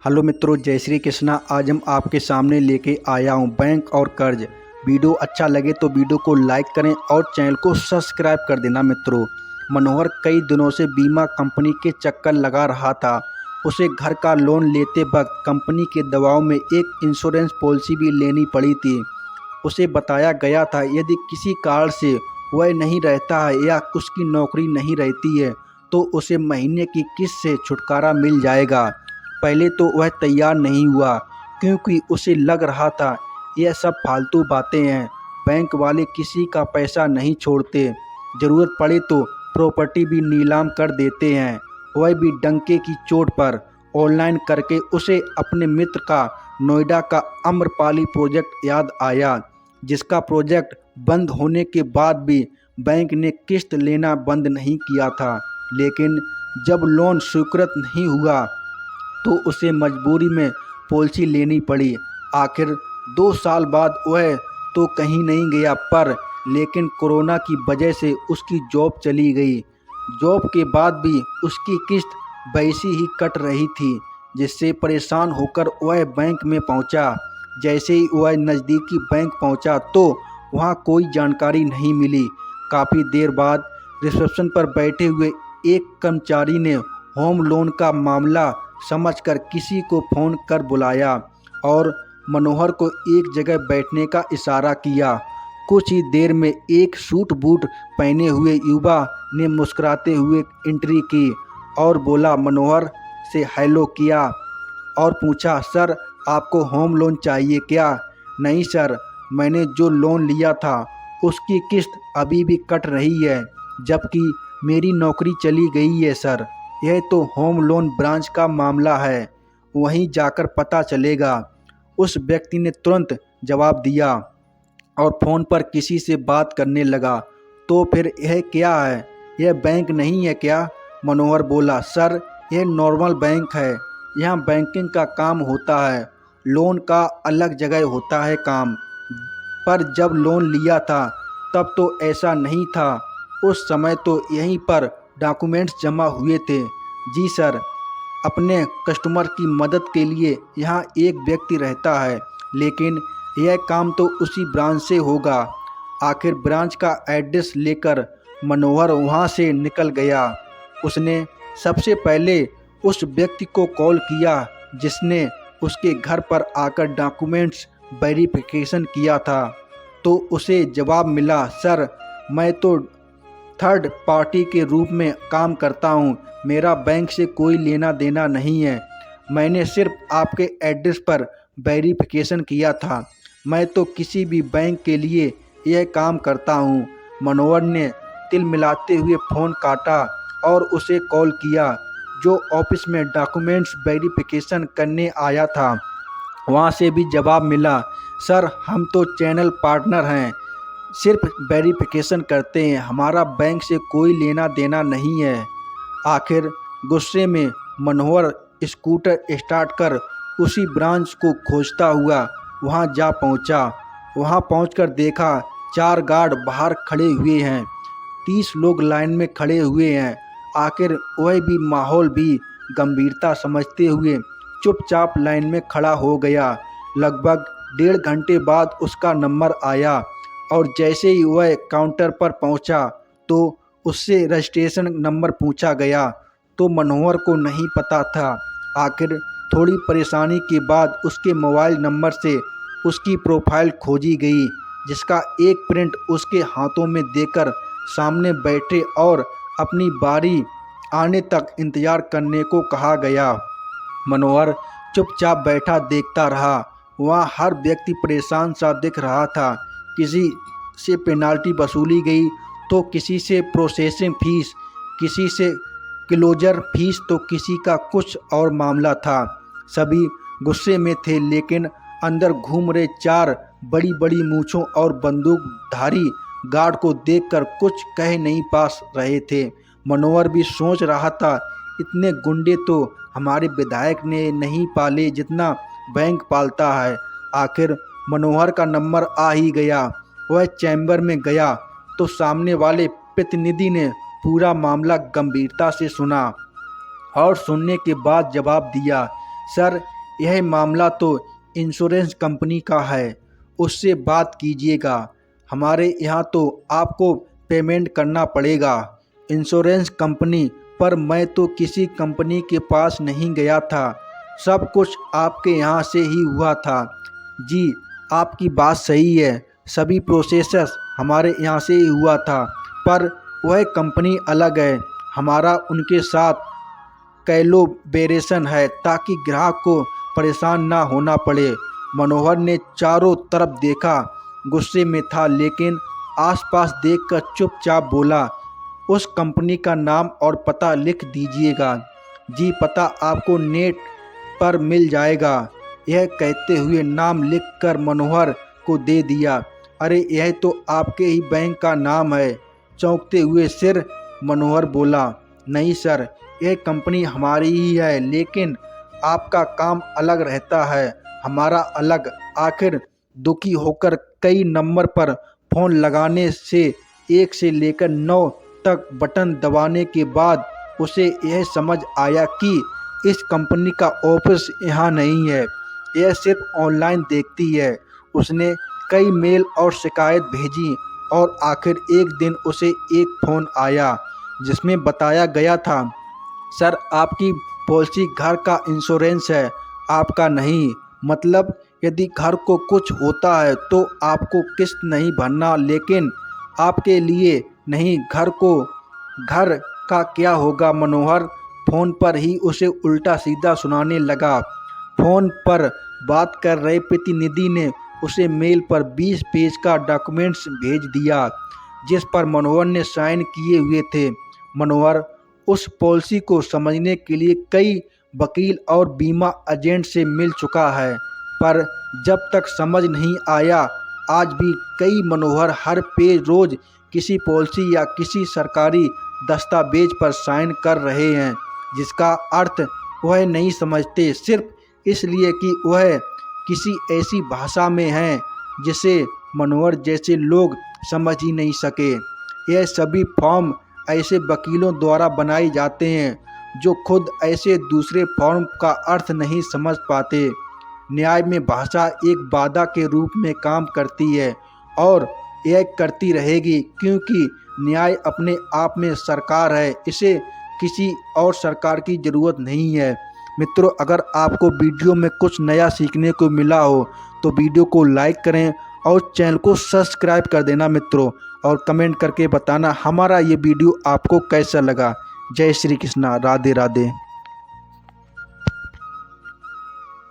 Hello मित्रों, जय श्री कृष्णा। आज हम आपके सामने लेके आया हूँ बैंक और कर्ज। वीडियो अच्छा लगे तो वीडियो को लाइक करें और चैनल को सब्सक्राइब कर देना। मित्रों, मनोहर कई दिनों से बीमा कंपनी के चक्कर लगा रहा था। उसे घर का लोन लेते वक्त कंपनी के दबाव में एक इंश्योरेंस पॉलिसी भी लेनी पड़ी थी। उसे बताया गया था यदि किसी कारण से वह नहीं रहता है या उसकी नौकरी नहीं रहती है तो उसे महीने की किस्त से छुटकारा मिल जाएगा। पहले तो वह तैयार नहीं हुआ क्योंकि उसे लग रहा था यह सब फालतू बातें हैं। बैंक वाले किसी का पैसा नहीं छोड़ते, ज़रूरत पड़े तो प्रॉपर्टी भी नीलाम कर देते हैं, वह भी डंके की चोट पर। ऑनलाइन करके उसे अपने मित्र का नोएडा का आम्रपाली प्रोजेक्ट याद आया, जिसका प्रोजेक्ट बंद होने के बाद भी बैंक ने किस्त लेना बंद नहीं किया था। लेकिन जब लोन स्वीकृत नहीं हुआ तो उसे मजबूरी में पॉलिसी लेनी पड़ी। आखिर 2 साल बाद वह तो कहीं नहीं गया लेकिन कोरोना की वजह से उसकी जॉब चली गई। जॉब के बाद भी उसकी किस्त वैसी ही कट रही थी, जिससे परेशान होकर वह बैंक में पहुंचा। जैसे ही वह नज़दीकी बैंक पहुंचा तो वहां कोई जानकारी नहीं मिली। काफ़ी देर बाद रिसेप्शन पर बैठे हुए एक कर्मचारी ने होम लोन का मामला समझकर किसी को फ़ोन कर बुलाया और मनोहर को एक जगह बैठने का इशारा किया। कुछ ही देर में एक सूट बूट पहने हुए युवा ने मुस्कुराते हुए एंट्री की और बोला, मनोहर से हेलो किया और पूछा, सर आपको होम लोन चाहिए क्या? नहीं सर, मैंने जो लोन लिया था उसकी किस्त अभी भी कट रही है, जबकि मेरी नौकरी चली गई है सर। यह तो होम लोन ब्रांच का मामला है, वहीं जाकर पता चलेगा। उस व्यक्ति ने तुरंत जवाब दिया और फ़ोन पर किसी से बात करने लगा। तो फिर यह क्या है, यह बैंक नहीं है क्या? मनोहर बोला, सर यह नॉर्मल बैंक है, यहाँ बैंकिंग का काम होता है, लोन का अलग जगह होता है काम। पर जब लोन लिया था तब तो ऐसा नहीं था, उस समय तो यहीं पर डॉक्यूमेंट्स जमा हुए थे। जी सर, अपने कस्टमर की मदद के लिए यहाँ एक व्यक्ति रहता है, लेकिन यह काम तो उसी ब्रांच से होगा। आखिर ब्रांच का एड्रेस लेकर मनोहर वहाँ से निकल गया। उसने सबसे पहले उस व्यक्ति को कॉल किया जिसने उसके घर पर आकर डॉक्यूमेंट्स वेरिफिकेशन किया था। तो उसे जवाब मिला, सर मैं तो थर्ड पार्टी के रूप में काम करता हूँ, मेरा बैंक से कोई लेना देना नहीं है, मैंने सिर्फ आपके एड्रेस पर वेरिफिकेशन किया था, मैं तो किसी भी बैंक के लिए यह काम करता हूँ। मनोहर ने तिल मिलाते हुए फ़ोन काटा और उसे कॉल किया जो ऑफिस में डॉक्यूमेंट्स वेरिफिकेशन करने आया था। वहाँ से भी जवाब मिला, सर हम तो चैनल पार्टनर हैं, सिर्फ वेरिफिकेशन करते हैं, हमारा बैंक से कोई लेना देना नहीं है। आखिर गुस्से में मनोहर स्कूटर स्टार्ट कर उसी ब्रांच को खोजता हुआ वहां जा पहुंचा। वहां पहुंचकर देखा 4 गार्ड बाहर खड़े हुए हैं, 30 लोग लाइन में खड़े हुए हैं। आखिर वह भी माहौल भी गंभीरता समझते हुए चुपचाप लाइन में खड़ा हो गया। लगभग 1.5 घंटे बाद उसका नंबर आया और जैसे ही वह काउंटर पर पहुंचा तो उससे रजिस्ट्रेशन नंबर पूछा गया तो मनोहर को नहीं पता था। आखिर थोड़ी परेशानी के बाद उसके मोबाइल नंबर से उसकी प्रोफाइल खोजी गई, जिसका एक प्रिंट उसके हाथों में देकर सामने बैठे और अपनी बारी आने तक इंतज़ार करने को कहा गया। मनोहर चुपचाप बैठा देखता रहा। वहाँ हर व्यक्ति परेशान सा दिख रहा था। किसी से पेनाल्टी वसूली गई तो किसी से प्रोसेसिंग फीस, किसी से क्लोजर फीस तो किसी का कुछ और मामला था। सभी गुस्से में थे, लेकिन अंदर घूम रहे 4 बड़ी बड़ी मूंछों और बंदूकधारी गार्ड को देखकर कुछ कह नहीं पा रहे थे। मनोहर भी सोच रहा था, इतने गुंडे तो हमारे विधायक ने नहीं पाले जितना बैंक पालता है। आखिर मनोहर का नंबर आ ही गया। वह चैम्बर में गया तो सामने वाले प्रतिनिधि ने पूरा मामला गंभीरता से सुना और सुनने के बाद जवाब दिया, सर यह मामला तो इंश्योरेंस कंपनी का है, उससे बात कीजिएगा। हमारे यहाँ तो आपको पेमेंट करना पड़ेगा। इंश्योरेंस कंपनी पर मैं तो किसी कंपनी के पास नहीं गया था, सब कुछ आपके यहाँ से ही हुआ था। जी आपकी बात सही है, सभी प्रोसेस हमारे यहाँ से ही हुआ था, पर वह कंपनी अलग है। हमारा उनके साथ कोलैबोरेशन है ताकि ग्राहक को परेशान ना होना पड़े। मनोहर ने चारों तरफ देखा, गुस्से में था लेकिन आसपास देखकर चुपचाप बोला, उस कंपनी का नाम और पता लिख दीजिएगा। जी पता आपको नेट पर मिल जाएगा। यह कहते हुए नाम लिखकर मनोहर को दे दिया। अरे यह तो आपके ही बैंक का नाम है। चौंकते हुए सिर मनोहर बोला, नहीं सर, यह कंपनी हमारी ही है, लेकिन आपका काम अलग रहता है, हमारा अलग। आखिर दुखी होकर कई नंबर पर फ़ोन लगाने से 1 से लेकर 9 तक बटन दबाने के बाद उसे यह समझ आया कि इस कंपनी का ऑफिस यहाँ नहीं है, यह सिर्फ ऑनलाइन देखती है। उसने कई मेल और शिकायत भेजी और आखिर एक दिन उसे एक फ़ोन आया जिसमें बताया गया था, सर आपकी पॉलिसी घर का इंश्योरेंस है, आपका नहीं। मतलब यदि घर को कुछ होता है तो आपको किस्त नहीं भरना, लेकिन आपके लिए नहीं, घर का क्या होगा। मनोहर फ़ोन पर ही उसे उल्टा सीधा सुनाने लगा। फ़ोन पर बात कर रहे प्रतिनिधि ने उसे मेल पर 20 पेज का डॉक्यूमेंट्स भेज दिया जिस पर मनोहर ने साइन किए हुए थे। मनोहर उस पॉलिसी को समझने के लिए कई वकील और बीमा एजेंट से मिल चुका है, पर जब तक समझ नहीं आया। आज भी कई मनोहर हर पेज रोज किसी पॉलिसी या किसी सरकारी दस्तावेज पर साइन कर रहे हैं जिसका अर्थ वह नहीं समझते, सिर्फ इसलिए कि वह किसी ऐसी भाषा में है जिसे मनोहर जैसे लोग समझ ही नहीं सके। यह सभी फॉर्म ऐसे वकीलों द्वारा बनाए जाते हैं जो खुद ऐसे दूसरे फॉर्म का अर्थ नहीं समझ पाते। न्याय में भाषा एक बाधा के रूप में काम करती है और यह करती रहेगी, क्योंकि न्याय अपने आप में सरकार है, इसे किसी और सरकार की ज़रूरत नहीं है। मित्रों, अगर आपको वीडियो में कुछ नया सीखने को मिला हो तो वीडियो को लाइक करें और चैनल को सब्सक्राइब कर देना मित्रों, और कमेंट करके बताना हमारा ये वीडियो आपको कैसा लगा। जय श्री कृष्णा, राधे राधे।